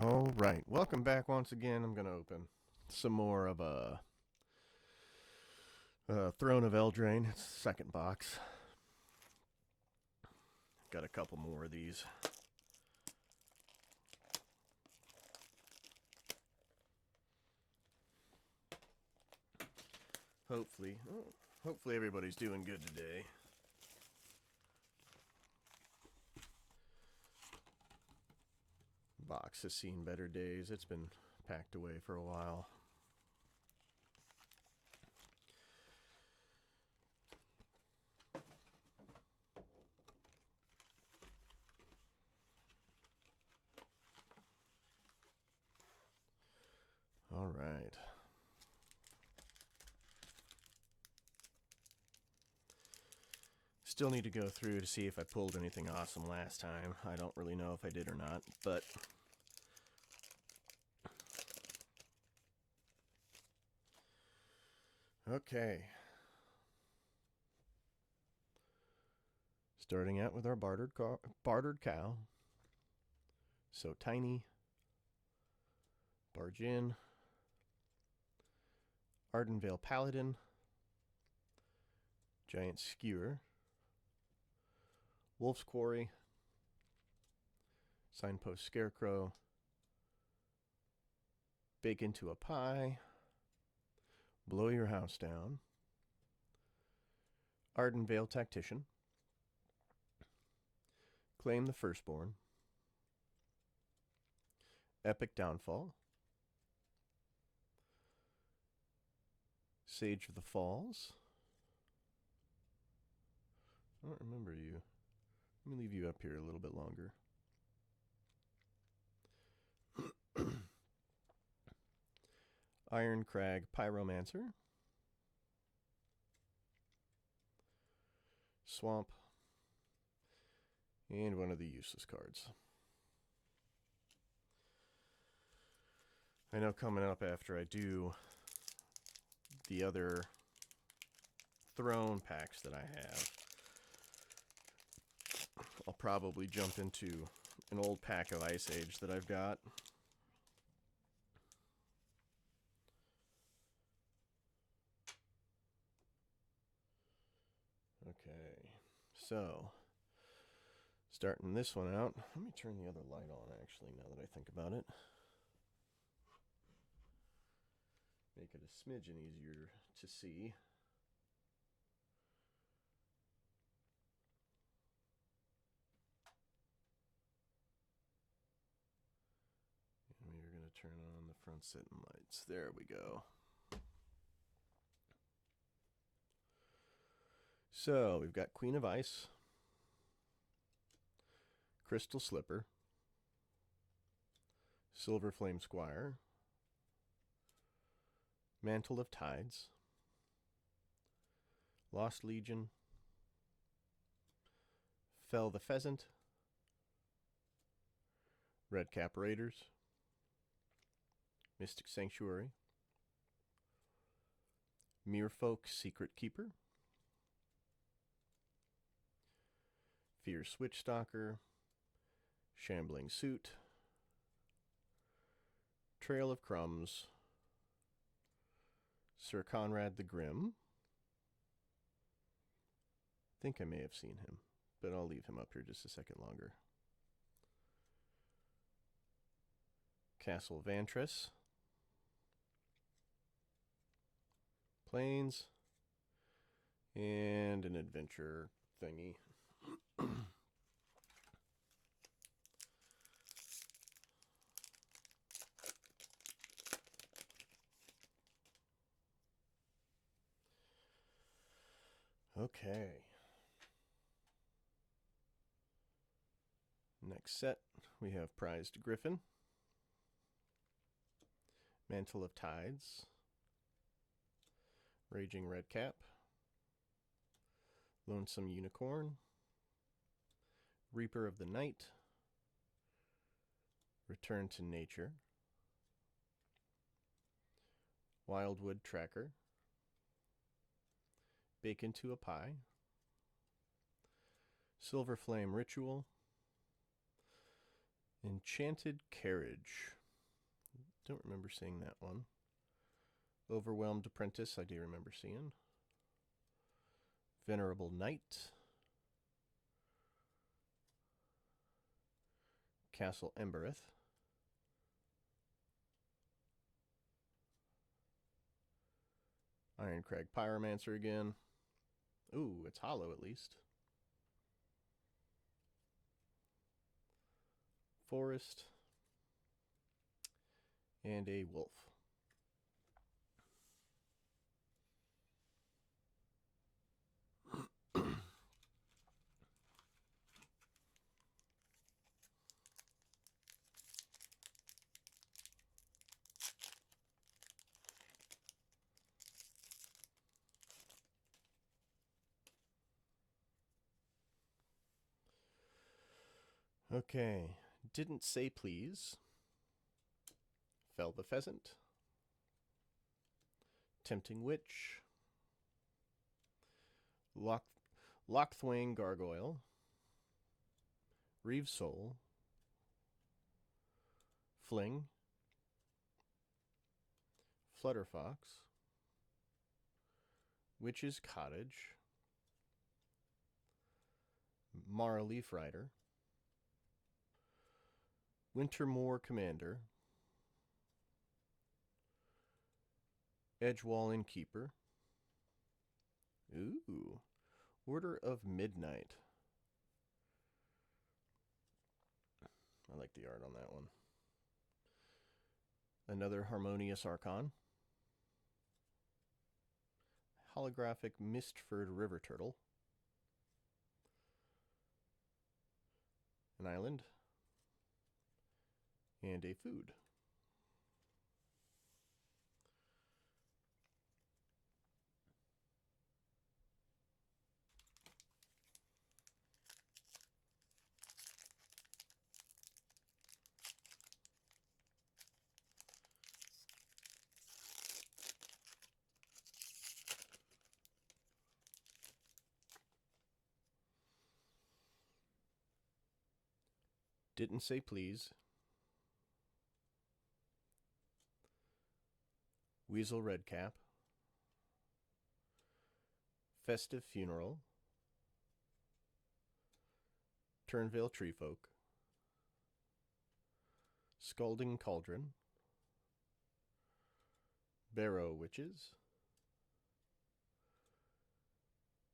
All right, welcome back once again. I'm going to open some more of Throne of Eldraine. It's the second box. Got a couple more of these. Hopefully everybody's doing good today. Box has seen better days. It's been packed away for a while. All right. Still need to go through to see if I pulled anything awesome last time. I don't really know if I did or not, but okay. Starting out with our bartered cow. So tiny. Barge in. Ardenvale Paladin. Giant Skewer. Wolf's Quarry. Signpost Scarecrow. Bake into a pie. Blow your house down. Ardenvale Tactician. Claim the Firstborn. Epic Downfall. Sage of the Falls. I don't remember you. Let me leave you up here a little bit longer. Iron Crag Pyromancer. Swamp. And one of the useless cards. I know coming up after I do the other Throne packs that I have, I'll probably jump into an old pack of Ice Age that I've got. Okay, so starting this one out, let me turn the other light on actually now that I think about it. Make it a smidgen easier to see. And we are going to turn on the front sitting lights. There we go. So we've got Queen of Ice, Crystal Slipper, Silver Flame Squire, Mantle of Tides, Lost Legion, Fell the Pheasant, Redcap Raiders, Mystic Sanctuary, Merefolk Secret Keeper, Fierce Witchstalker, Shambling Suit, Trail of Crumbs, Sir Conrad the Grim. I think I may have seen him, but I'll leave him up here just a second longer. Castle Vantress, Plains, and an adventure thingy. Okay. Next set, we have Prized Griffin, Mantle of Tides, Raging Redcap, Lonesome Unicorn, Reaper of the Night, Return to Nature, Wildwood Tracker, Bake into a Pie, Silver Flame Ritual, Enchanted Carriage. Don't remember seeing that one. Overwhelmed Apprentice, I do remember seeing. Venerable Knight. Castle Embereth. Ironcrag Pyromancer again. Ooh, it's hollow at least. Forest. And a wolf. Okay, Didn't Say Please. Fell the Pheasant. Tempting Witch. Lockthwain Gargoyle. Reeve Soul. Fling. Flutterfox. Witch's Cottage. Mara Leaf Rider. Wintermoor Commander. Edgewall Innkeeper. Ooh. Order of Midnight. I like the art on that one. Another Harmonious Archon. Holographic Mistford River Turtle. An island. And a food. Didn't Say Please. Weasel Redcap. Festive Funeral. Turnvale Treefolk. Scalding Cauldron. Barrow Witches.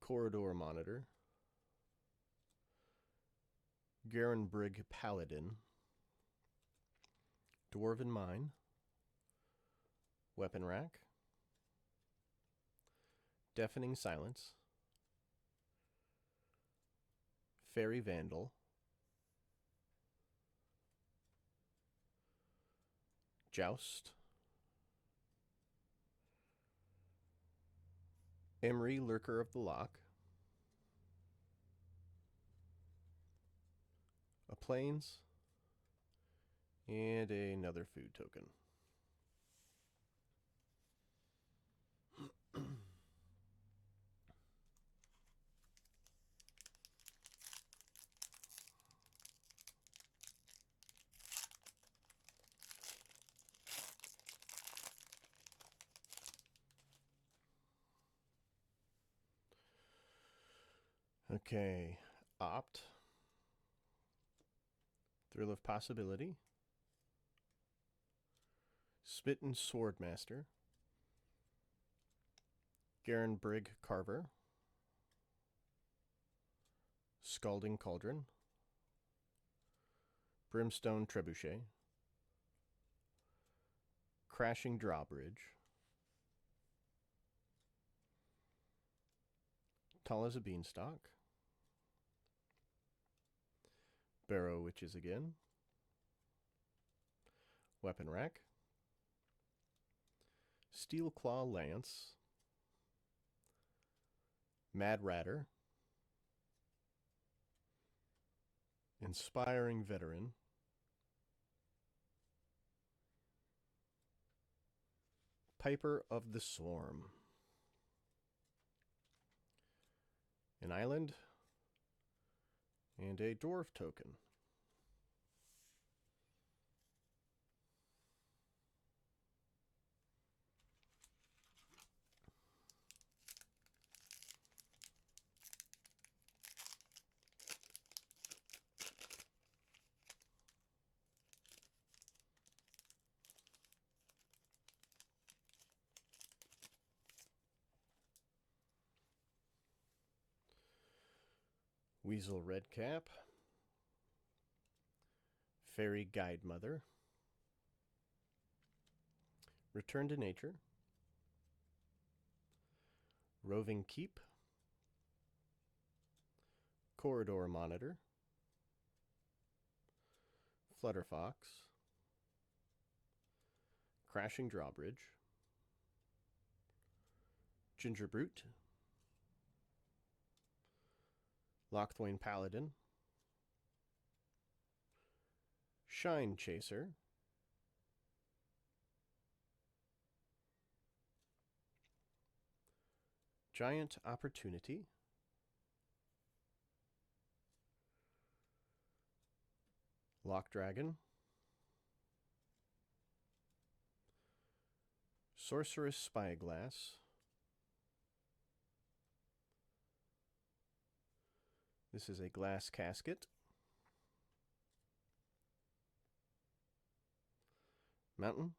Corridor Monitor. Garenbrig Paladin. Dwarven Mine. Weapon Rack. Deafening Silence. Fairy Vandal. Joust. Emery Lurker of the Loch. A Plains. And another food token. Okay, Opt. Thrill of Possibility. Spit and Swordmaster. Garenbrig Carver. Scalding Cauldron. Brimstone Trebuchet. Crashing Drawbridge. Tall as a Beanstalk. Barrow Witches again. Weapon Rack. Steel Claw Lance. Mad Ratter. Inspiring Veteran. Piper of the Swarm. An island. And a dwarf token. Weasel Redcap, Fairy Guide Mother, Return to Nature, Roving Keep, Corridor Monitor, Flutterfox, Crashing Drawbridge, Gingerbrute, Lochthwain Paladin, Shine Chaser, Giant Opportunity, Loch Dragon, Sorceress Spyglass, this is a glass casket, Mountain,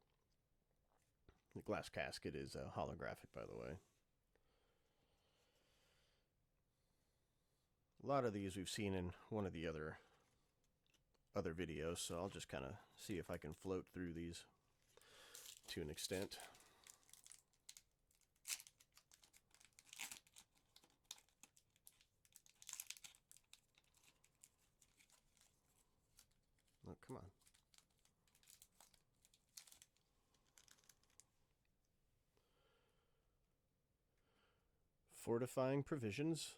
the glass casket is holographic, by the way. A lot of these we've seen in one of the other videos, so I'll just kind of see if I can float through these to an extent. Oh, come on. Fortifying Provisions,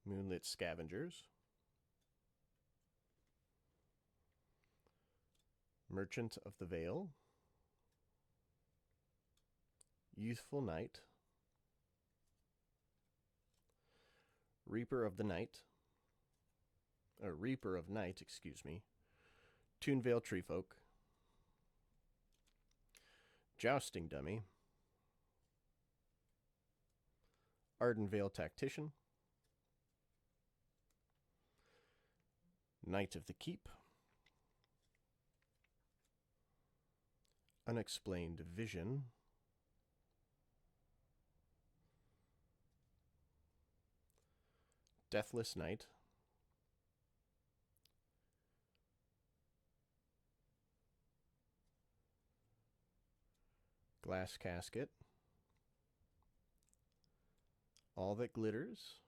Moonlit Scavengers, Merchant of the Veil, Youthful Knight, Reaper of Night, excuse me, Toonvale Treefolk, Jousting Dummy, Ardenvale Tactician, Knight of the Keep, Unexplained Vision, Deathless Knight, Glass Casket, All That Glitters,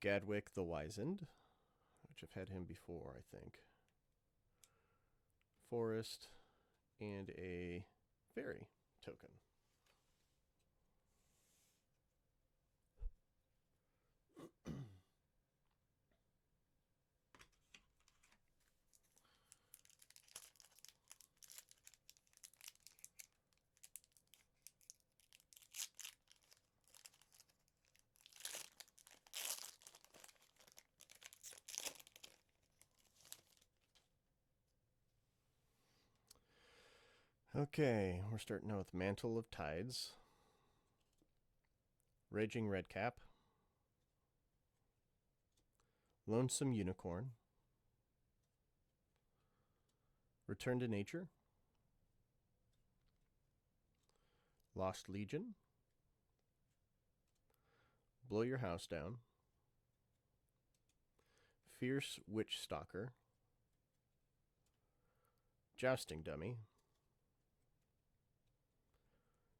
Gadwick the Wizened, which I've had him before, I think, Forest, and a Fairy token. Okay, we're starting out with Mantle of Tides, Raging Redcap, Lonesome Unicorn, Return to Nature, Lost Legion, Blow Your House Down, Fierce Witch Stalker, Jousting Dummy,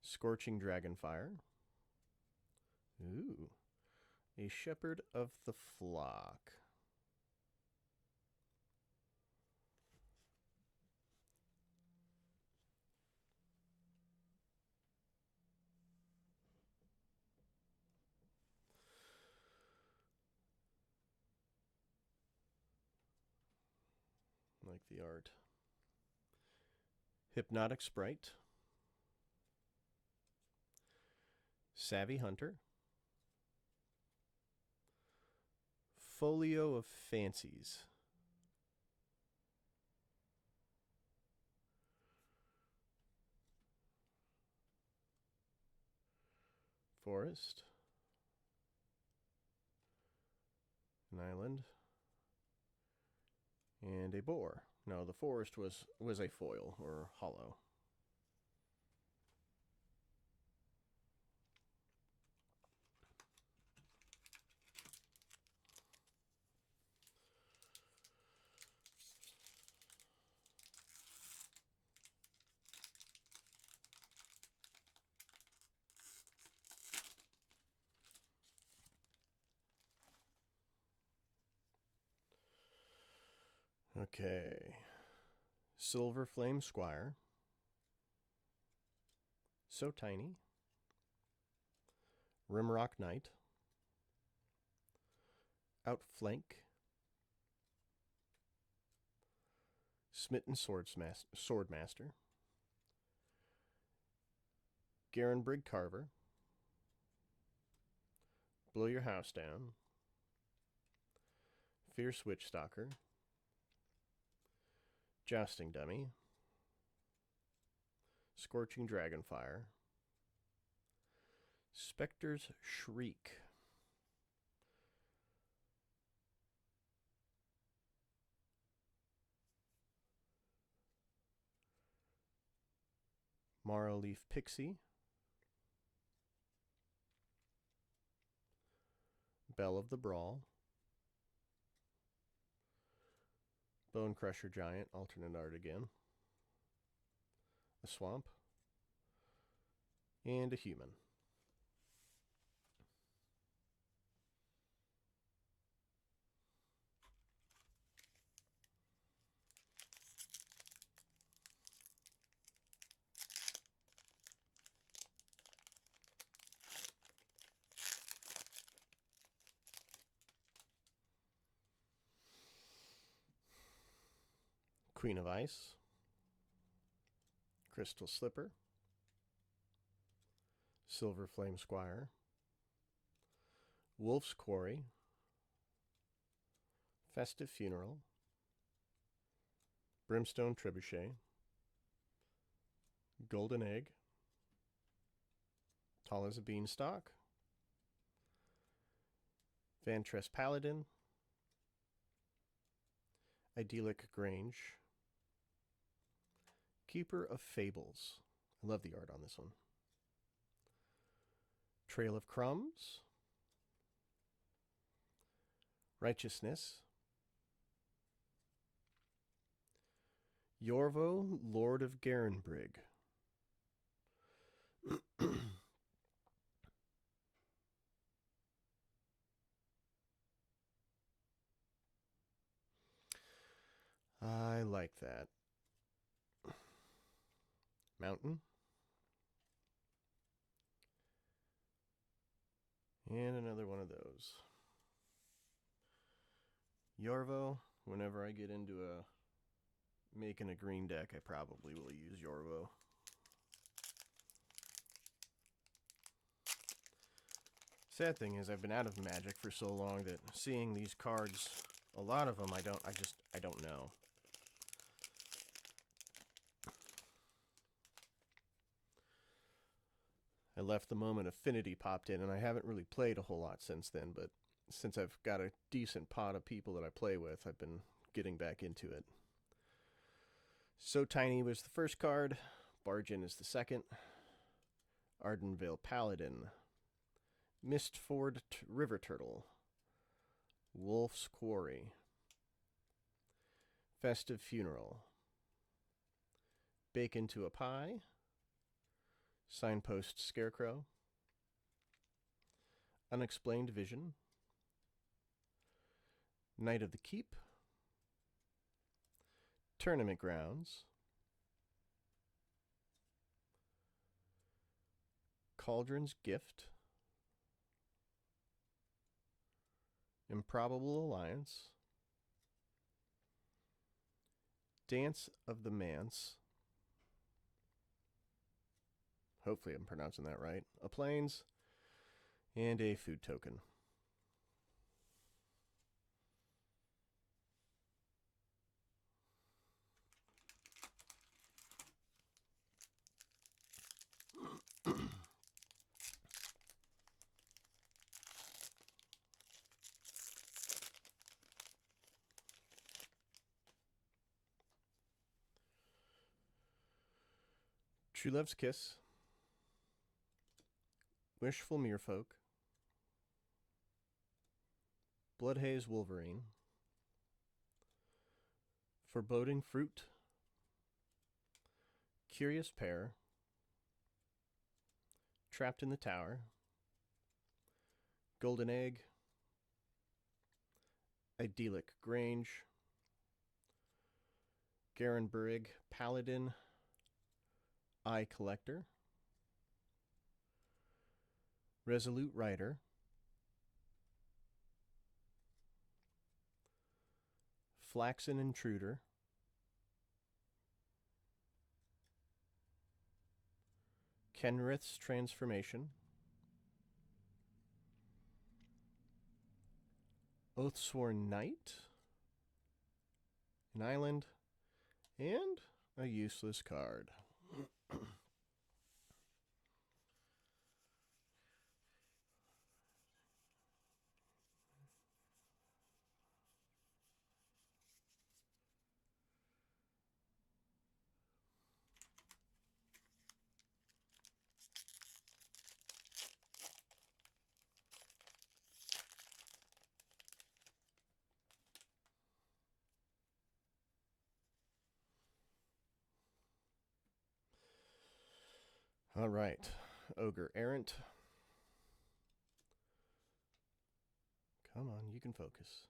Scorching Dragonfire, ooh, a Shepherd of the Flock, like the art, Hypnotic Sprite, Savvy Hunter, Folio of Fancies, Forest, an island, and a boar. No, the forest was a foil or hollow. Okay. Silver Flame Squire. So Tiny. Rimrock Knight. Outflank. Smitten Swordmaster. Garenbrig Carver. Blow Your House Down. Fierce Witchstalker. Jousting Dummy. Scorching Dragonfire. Spectre's Shriek. Marrowleaf Pixie. Belle of the Brawl. Bone Crusher Giant, alternate art again. A Swamp. And a Human. Queen of Ice. Crystal Slipper. Silver Flame Squire. Wolf's Quarry. Festive Funeral. Brimstone Trebuchet. Golden Egg. Tall as a Beanstalk. Vantress Paladin. Idyllic Grange. Keeper of Fables. I love the art on this one. Trail of Crumbs. Righteousness. Yorvo, Lord of Garenbrig. I like that. Mountain. And another one of those. Yorvo, whenever I get into making a green deck, I probably will use Yorvo. Sad thing is I've been out of Magic for so long that seeing these cards, a lot of them I don't know. I left the moment Affinity popped in, and I haven't really played a whole lot since then, but since I've got a decent pot of people that I play with, I've been getting back into it. So Tiny was the first card. Bargain is the second. Ardenvale Paladin. Mistford River Turtle. Wolf's Quarry. Festive Funeral. Bake into a Pie. Signpost Scarecrow. Unexplained Vision. Knight of the Keep. Tournament Grounds. Cauldron's Gift. Improbable Alliance. Dance of the Manse. Hopefully I'm pronouncing that right. A Plains. And a food token. True Love's Kiss. Wishful Merfolk. Bloodhaze Wolverine. Foreboding Fruit. Curious Pair. Trapped in the Tower. Golden Egg. Idyllic Grange. Garenburig Paladin, Eye Collector, Resolute Rider, Flaxen Intruder, Kenrith's Transformation, Oathsworn Knight, an island, and a useless card. All right, Ogre Errant. Come on, you can focus.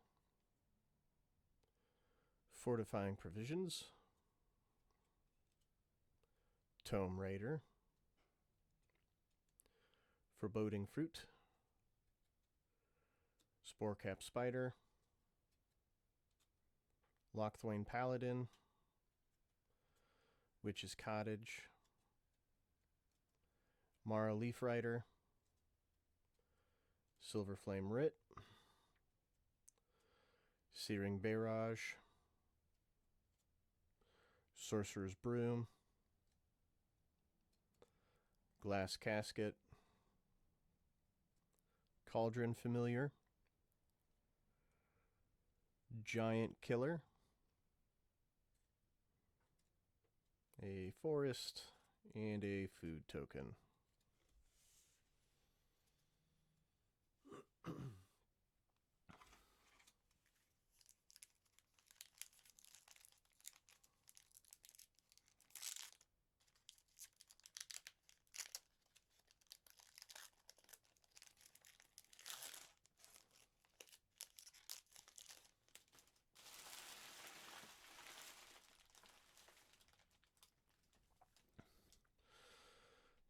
Fortifying Provisions, Tome Raider, Foreboding Fruit, Sporecap Spider, Lochthwain Paladin, Witch's Cottage, Mara Leaf Rider, Silver Flame Writ, Searing Barrage, Sorcerer's Broom, Glass Casket, Cauldron Familiar, Giant Killer, a forest, and a food token.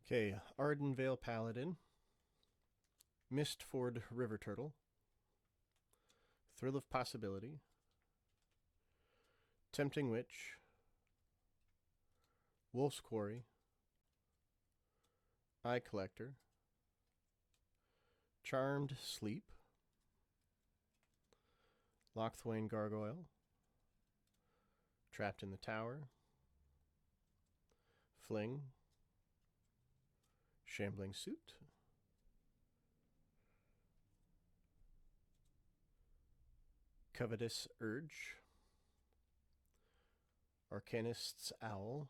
Okay, Ardenvale Paladin, Mistford River Turtle, Thrill of Possibility, Tempting Witch, Wolf's Quarry, Eye Collector, Charmed Sleep, Lochthwain Gargoyle, Trapped in the Tower, Fling, Shambling Suit, Covetous Urge, Arcanist's Owl,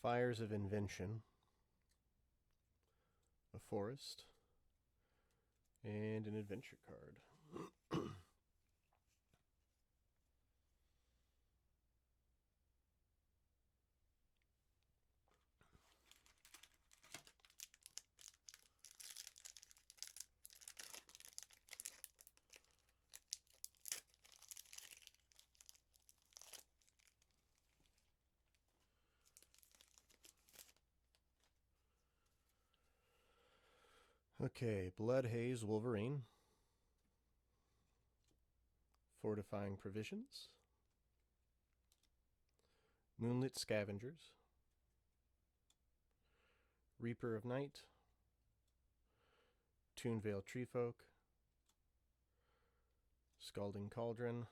Fires of Invention, a forest, and an adventure card. Okay, Bloodhaze Wolverine, Fortifying Provisions, Moonlit Scavengers, Reaper of Night, Toonvale Treefolk, Scalding Cauldron,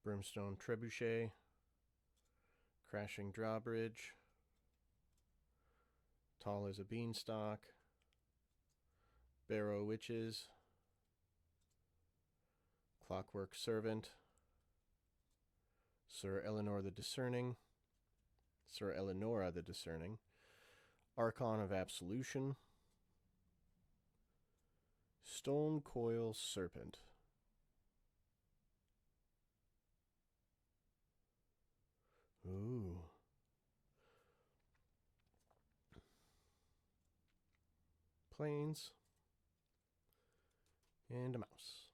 Brimstone Trebuchet, Crashing Drawbridge, Tall as a Beanstalk, Barrow Witches, Clockwork Servant, Sir Eleanor the Discerning, Sir Eleonora the Discerning, Archon of Absolution, Stone Coil Serpent. Ooh. Plains. And a mouse.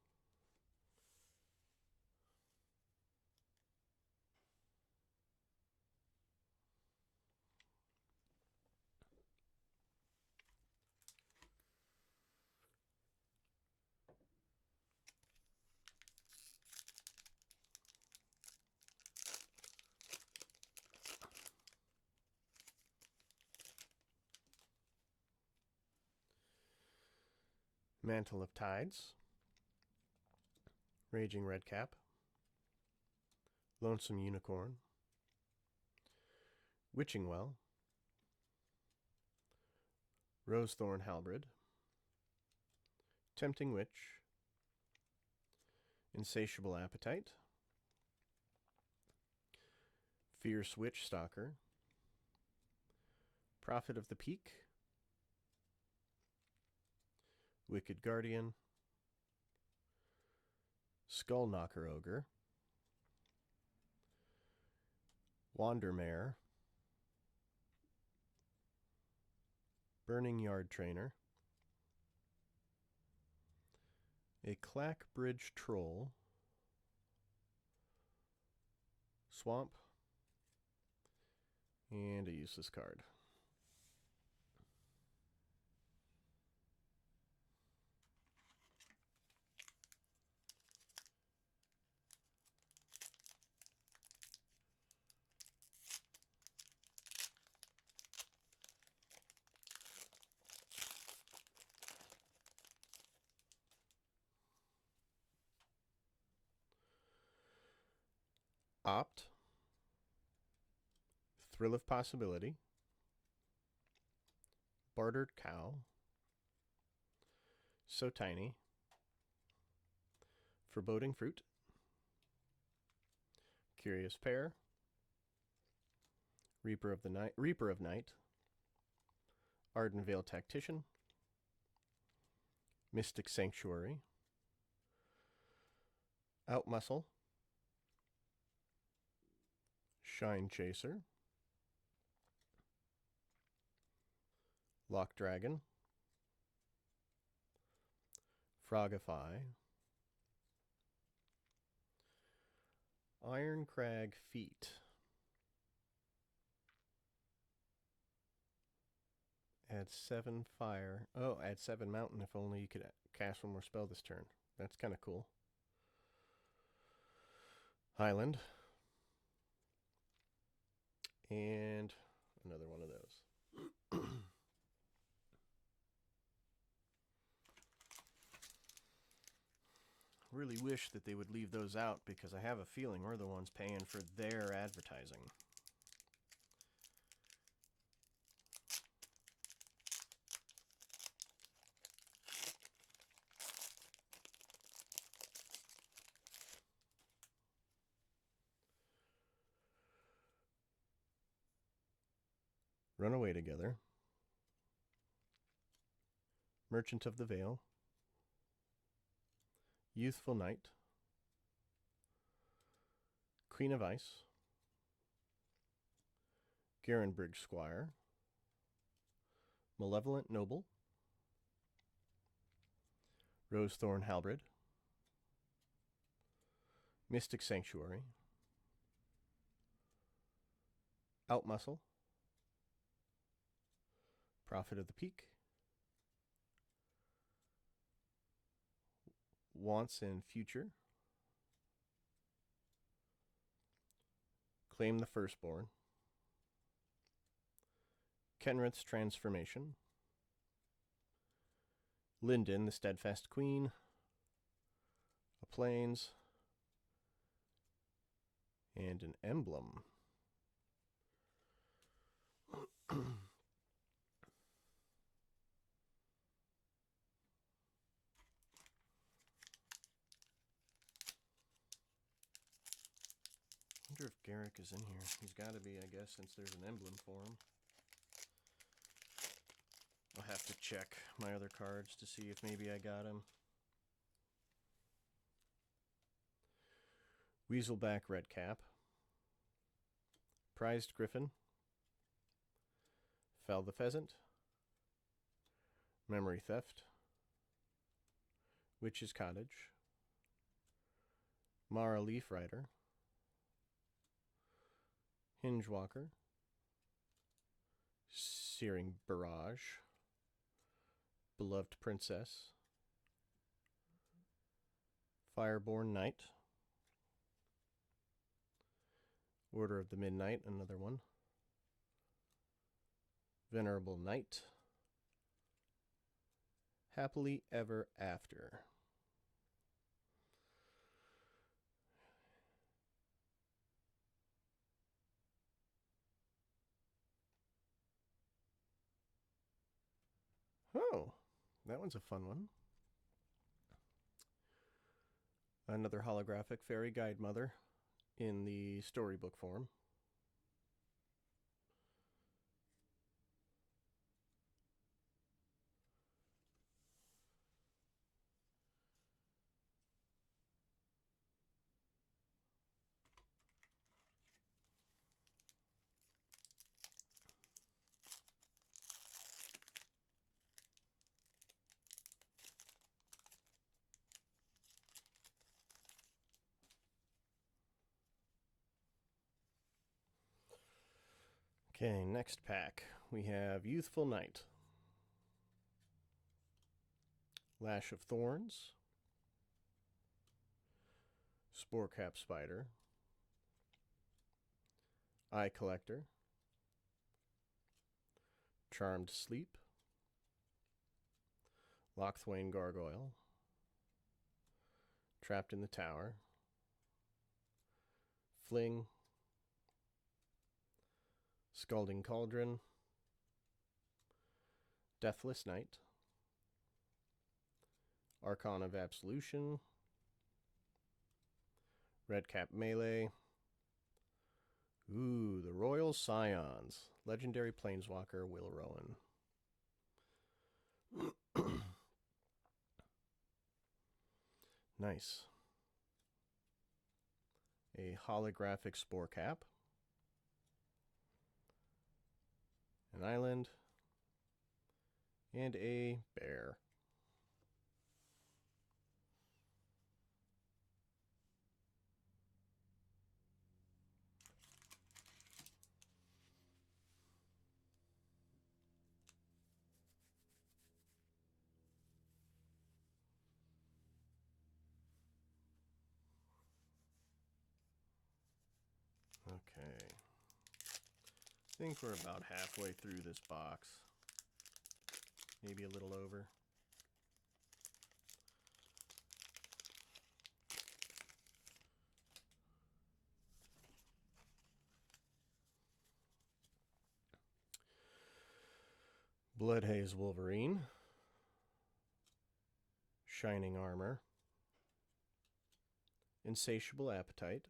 Mantle of Tides, Raging Redcap, Lonesome Unicorn, Witching Well, Rosethorn Halberd, Tempting Witch, Insatiable Appetite, Fierce Witch Stalker, Prophet of the Peak, Wicked Guardian, Skullknocker Ogre, Wandermare, Burning Yard Trainer, a Clackbridge Troll, Swamp, and a useless card. Opt, Thrill of Possibility, Bartered Cow, So Tiny, Foreboding Fruit, Curious Pair, Reaper of Night, Ardenvale Tactician, Mystic Sanctuary, Outmuscle, Shine Chaser, Lock Dragon, Frogify, Ironcrag Feet, add 7 fire. Oh, add 7 mountain if only you could cast one more spell this turn. That's kind of cool. Highland. And another one of those. Really wish that they would leave those out because I have a feeling we're the ones paying for their advertising. Run Away Together, Merchant of the Vale, Youthful Knight, Queen of Ice, Garenbridge Squire, Malevolent Noble, Rosethorn Halberd, Mystic Sanctuary, Outmuscle, Prophet of the Peak, Wants and Future, Claim the Firstborn, Kenrith's Transformation, Linden, the Steadfast Queen, a Plains, and an Emblem. I wonder if Garrick is in here. He's got to be, I guess, since there's an emblem for him. I'll have to check my other cards to see if maybe I got him. Weaselback Redcap, Prized Griffin, Fell the Pheasant, Memory Theft, Witch's Cottage, Mara Leaf Rider, Hingewalker, Searing Barrage, Beloved Princess, Fireborn Knight, Order of the Midnight, another one, Venerable Knight, Happily ever after. Oh, that one's a fun one. Another holographic fairy guide mother in the storybook form. Okay, next pack. We have Youthful Knight, Lash of Thorns, Sporecap Spider, Eye Collector, Charmed Sleep, Lochthwain Gargoyle, Trapped in the Tower, Fling, Scalding Cauldron, Deathless Knight, Archon of Absolution, Redcap Melee. Ooh, the Royal Scions, Legendary Planeswalker Will Rowan. Nice. A holographic Spore Cap, an island, and a bear. Okay. I think we're about halfway through this box. Maybe a little over. Bloodhaze Wolverine, Shining Armor, Insatiable Appetite,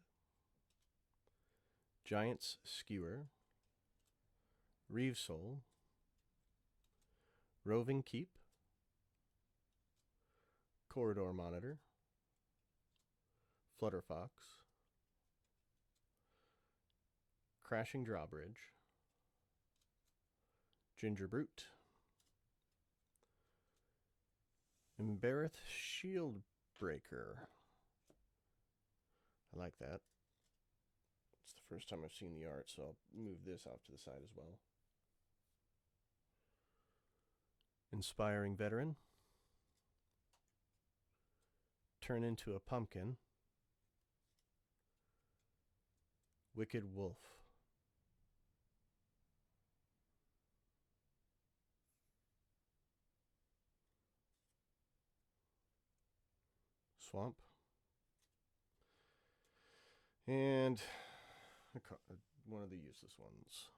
Giant's Skewer, Reeve Soul, Roving Keep, Corridor Monitor, Flutterfox, Crashing Drawbridge, Ginger Brute, Embarrath Shieldbreaker. I like that. It's the first time I've seen the art, so I'll move this off to the side as well. Inspiring Veteran, Turn into a Pumpkin, Wicked Wolf. Swamp. And one of the useless ones.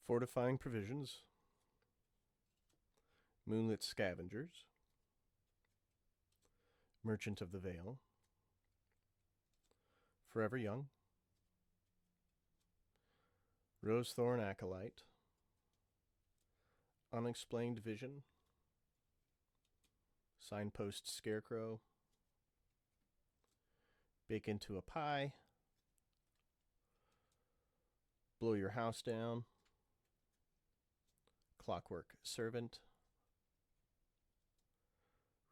Fortifying Provisions, Moonlit Scavengers, Merchant of the Veil, Forever Young, Rosethorn Acolyte, Unexplained Vision, Signpost Scarecrow, Bake into a Pie, Blow Your House Down, Clockwork Servant,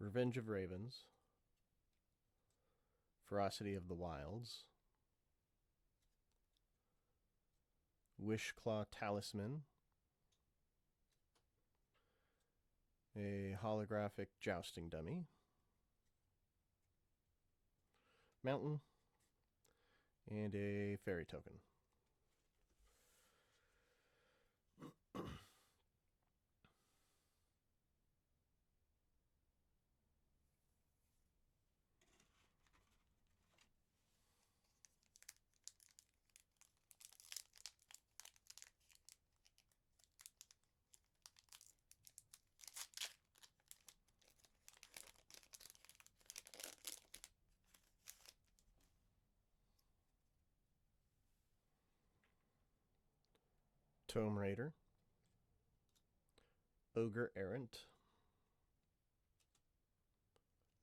Revenge of Ravens, Ferocity of the Wilds, Wishclaw Talisman, holographic jousting dummy, mountain, and a fairy token. Tome Raider, Ogre Errant,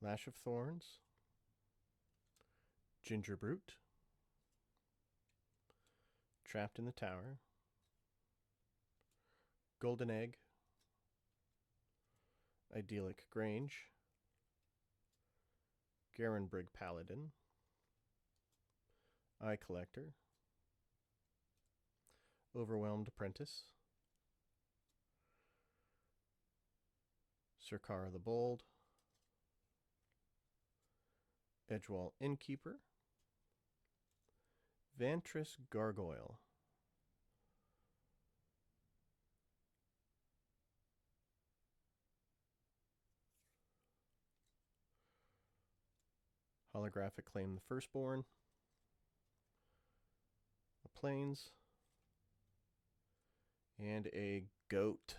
Lash of Thorns, Ginger Brute, Trapped in the Tower, Golden Egg, Idyllic Grange, Garenbrig Paladin, Eye Collector, Overwhelmed Apprentice, Sirkar the Bold, Edgewall Innkeeper, Vantress Gargoyle, Holographic Claim the Firstborn, a Plains, and a Goat.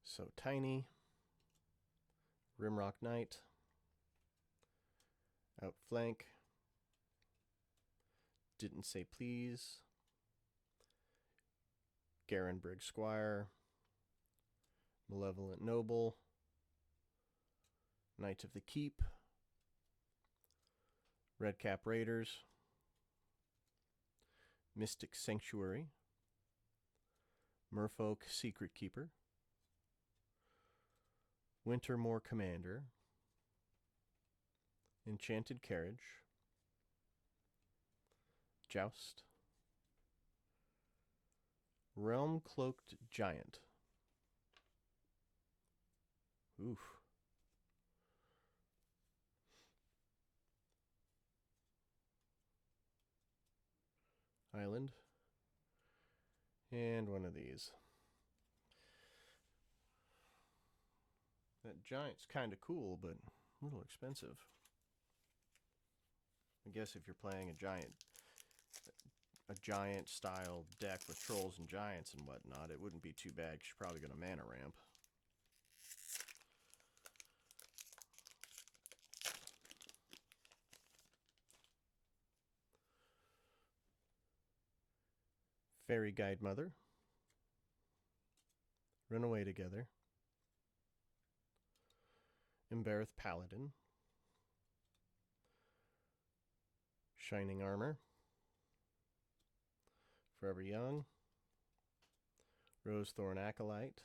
So Tiny, Rimrock Knight, Outflank, Didn't Say Please, Garenbrig Squire, Malevolent Noble, Knight of the Keep, Redcap Raiders, Mystic Sanctuary, Merfolk Secret Keeper, Wintermoor Commander, Enchanted Carriage, Joust, Realm Cloaked Giant. Oof. Island, and one of these. That giant's kind of cool, but a little expensive. I guess if you're playing a giant style deck with trolls and giants and whatnot, it wouldn't be too bad because you're probably going to mana ramp. Fairy Guide Mother, Run Away Together, Embarrassed Paladin, Shining Armor, Forever Young, Rosethorn Acolyte,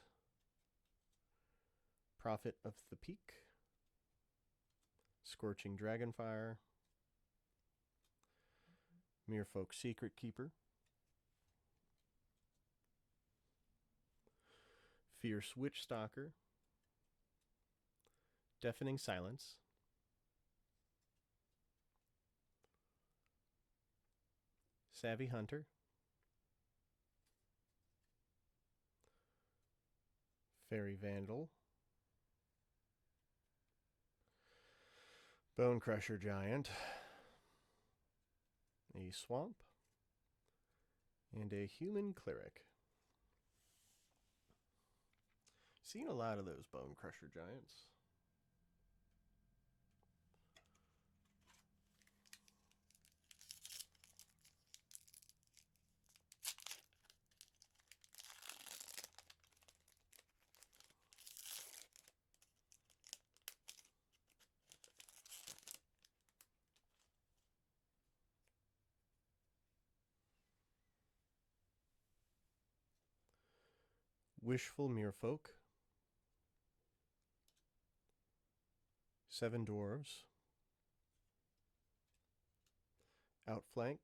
Prophet of the Peak, Scorching Dragonfire, Merfolk Secret Keeper, Fierce Witch Stalker, Deafening Silence, Savvy Hunter, Fairy Vandal, Bone Crusher Giant, a Swamp, and a Human Cleric. Seen a lot of those Bone Crusher Giants. Wishful Merfolk, 7 dwarves, outflank,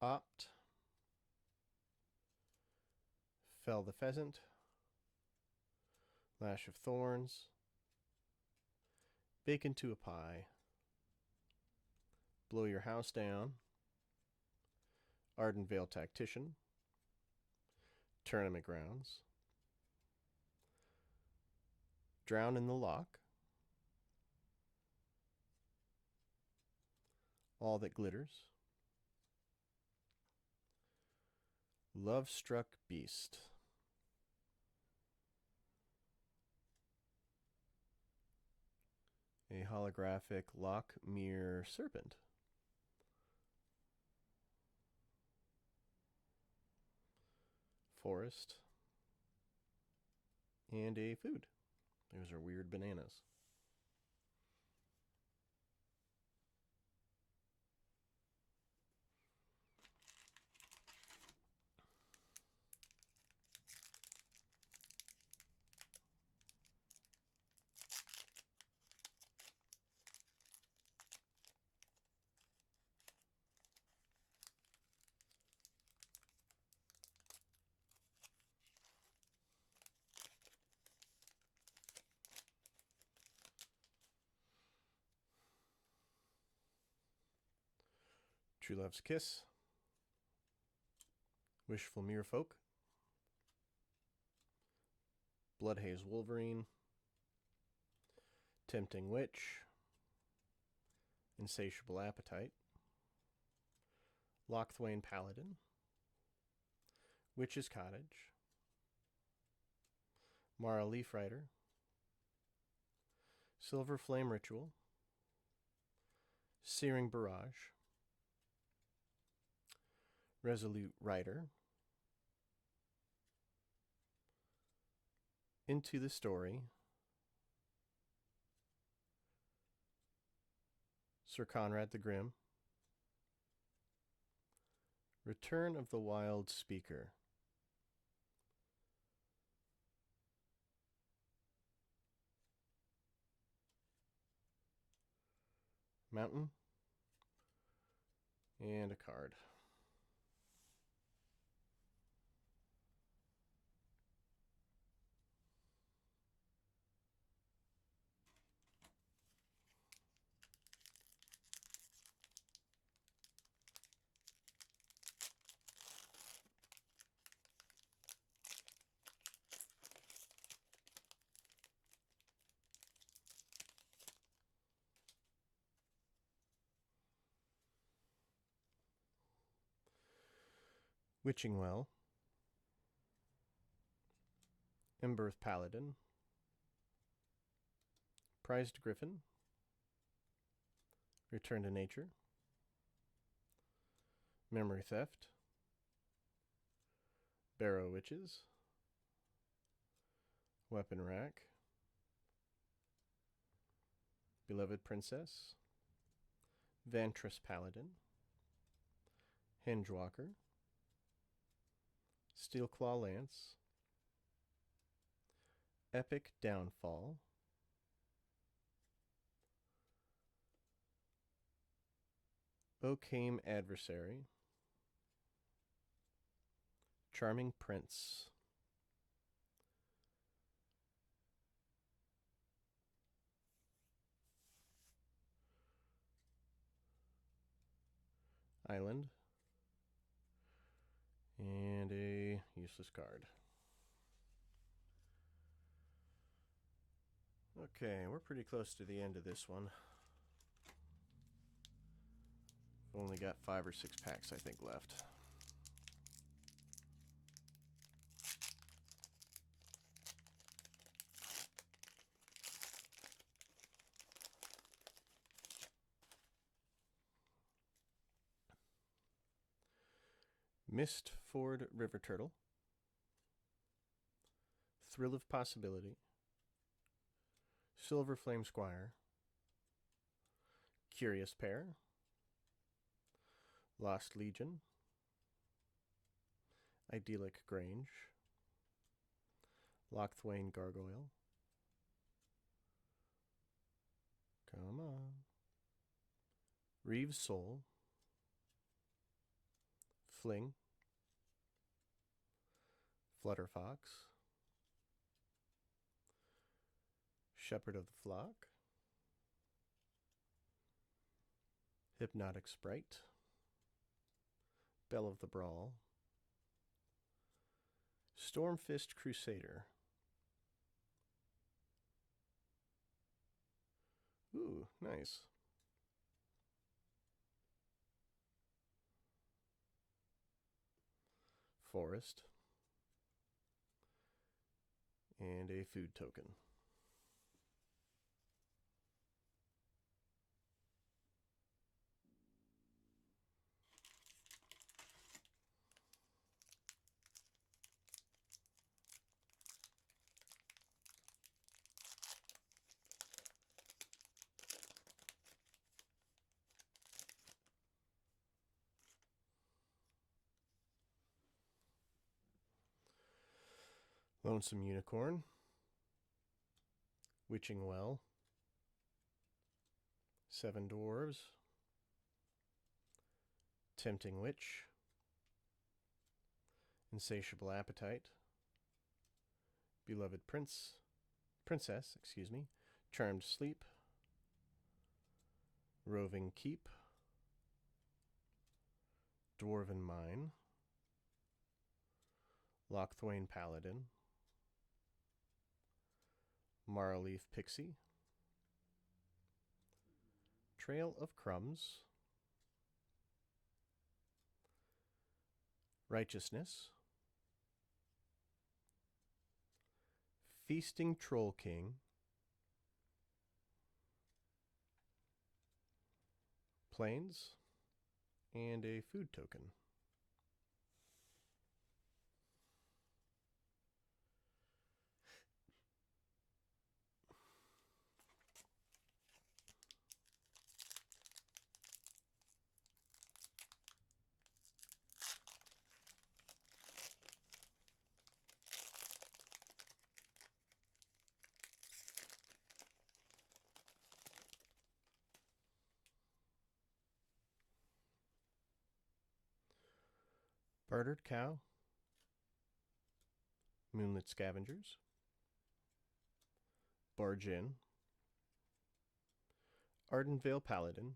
opt, fell the pheasant, lash of thorns, bake into a pie, blow your house down, Ardenvale tactician, tournament grounds, drown in the lock, all that glitters, love-struck beast, a holographic Lockmere serpent, forest, and a food. Those are weird bananas. True Love's Kiss, Wishful Merfolk, Bloodhaze Wolverine, Tempting Witch, Insatiable Appetite, Lochthwain Paladin, Witch's Cottage, Mara Leaf Rider, Silver Flame Ritual, Searing Barrage, Resolute Rider, Into the Story, Sir Conrad the Grim, Return of the Wild Speaker, Mountain, and a card. Witching Well, Emberth Paladin, Prized Griffin, Return to Nature, Memory Theft, Barrow Witches, Weapon Rack, Beloved Princess, Vantress Paladin, Hengewalker, Steelclaw Lance, Epic Downfall, Oakhame Adversary, Charming Prince, Island, and a useless card. Okay, we're pretty close to the end of this one. Only got 5 or 6 packs, I think, left. Mistford River Turtle, Thrill of Possibility, Silver Flame Squire, Curious Pair, Lost Legion, Idyllic Grange, Lochthwain Gargoyle. Come on. Reeve's Soul, Fling, Flutterfox, Shepherd of the Flock, Hypnotic Sprite, Belle of the Brawl, Stormfist Crusader. Ooh, nice. Forest, and a food token. Lonesome Unicorn, Witching Well, Seven Dwarves, Tempting Witch, Insatiable Appetite, Beloved Princess, Charmed Sleep, Roving Keep, Dwarven Mine, Lochthwain Paladin, Marleaf Pixie, Trail of Crumbs, Righteousness, Feasting Troll King, Plains, and a food token. Bartered Cow, Moonlit Scavengers, Barge In, Ardenvale Paladin,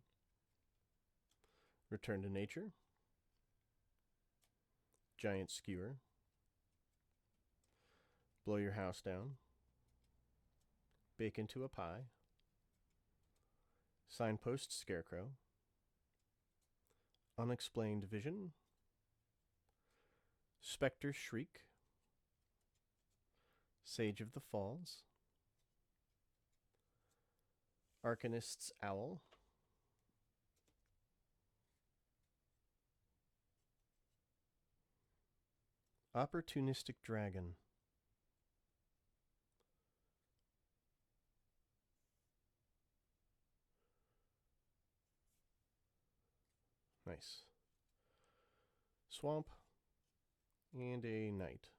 Return to Nature, Giant Skewer, Blow Your House Down, Bake Into a Pie, Signpost Scarecrow, Unexplained Vision, Spectre Shriek, Sage of the Falls, Arcanist's Owl, Opportunistic Dragon, nice, Swamp, and a Knight.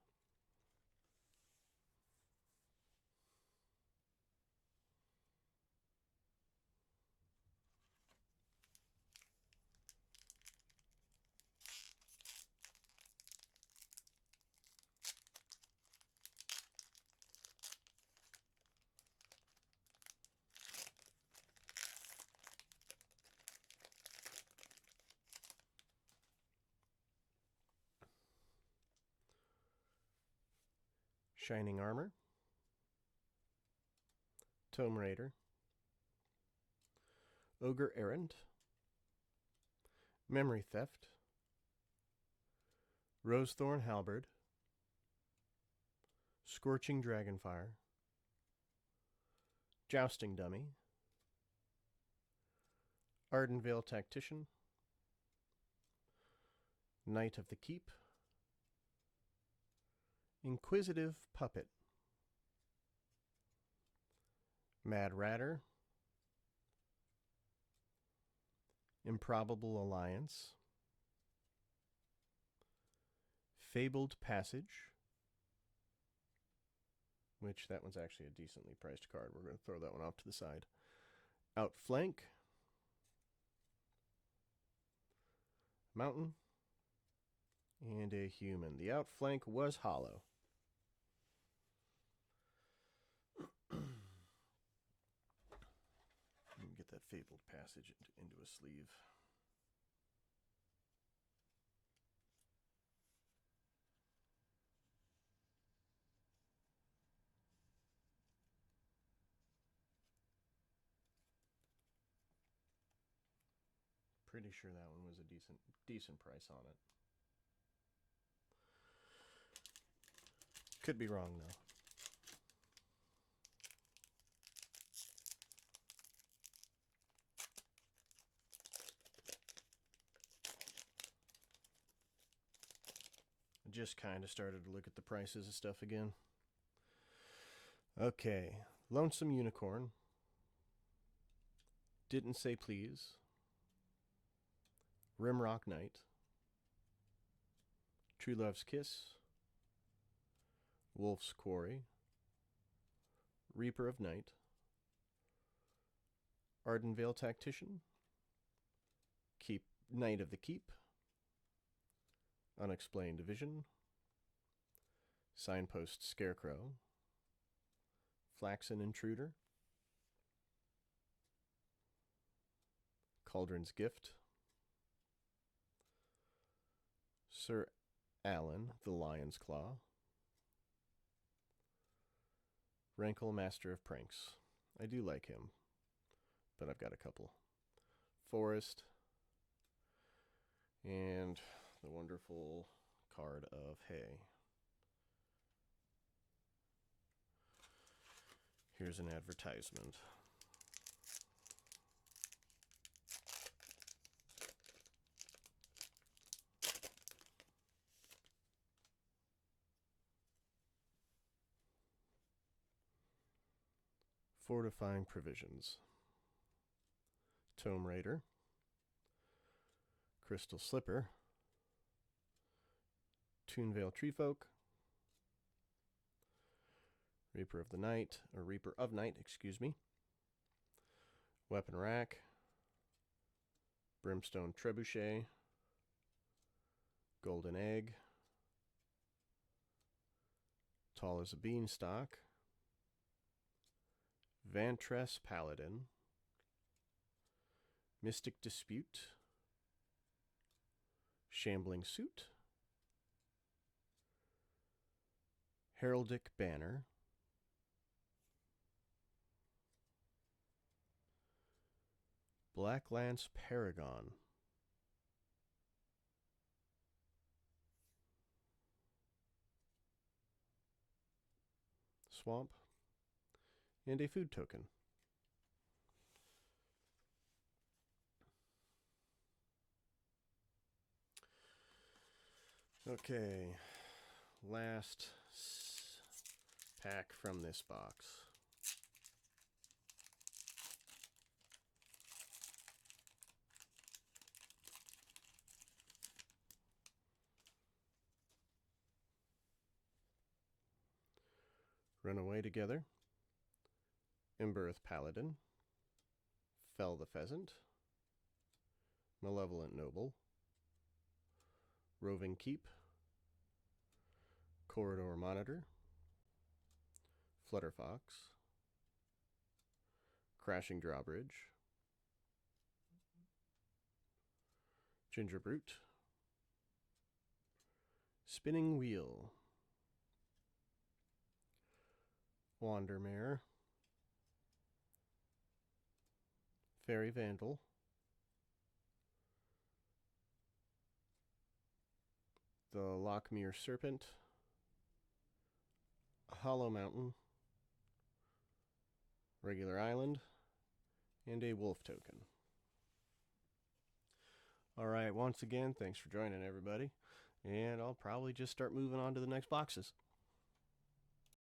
Shining Armor, Tome Raider, Ogre Errant, Memory Theft, Rosethorn Halberd, Scorching Dragonfire, Jousting Dummy, Ardenvale Tactician, Knight of the Keep, Inquisitive Puppet, Mad Ratter, Improbable Alliance, Fabled Passage, which that one's actually a decently priced card. We're going to throw that one off to the side. Outflank, Mountain, and a human. The outflank was hollow. Let me get that Fabled Passage into a sleeve. Pretty sure that one was a decent price on it. Could be wrong though. I just kind of started to look at the prices of stuff again. Okay, Lonesome Unicorn. Didn't Say Please. Rimrock Knight. True Love's Kiss. Wolf's Quarry. Reaper of Night. Ardenvale Tactician. Knight of the Keep. Unexplained Vision. Signpost Scarecrow. Flaxen Intruder. Cauldron's Gift. Sir Alan, the Lion's Claw. Rankle, Master of Pranks. I do like him, but I've got a couple. Forest. And the wonderful card of Hay. Here's an advertisement. Fortifying Provisions. Tome Raider. Crystal Slipper. Toonvale Treefolk. Reaper of Night, excuse me. Weapon Rack. Brimstone Trebuchet. Golden Egg. Tall as a Beanstalk. Vantress Paladin. Mystic Dispute. Shambling Suit. Heraldic Banner. Blacklance Paragon. Swamp. And a food token. Okay, last pack from this box. Runaway Together. Embereth Paladin. Fell the Pheasant. Malevolent Noble. Roving Keep. Corridor Monitor. Flutterfox. Crashing Drawbridge. Ginger Brute. Spinning Wheel. Wandermare. Fairy Vandal. The Lockmere Serpent. Hollow Mountain. Regular Island. And a Wolf token. Alright, once again, thanks for joining everybody. And I'll probably just start moving on to the next boxes.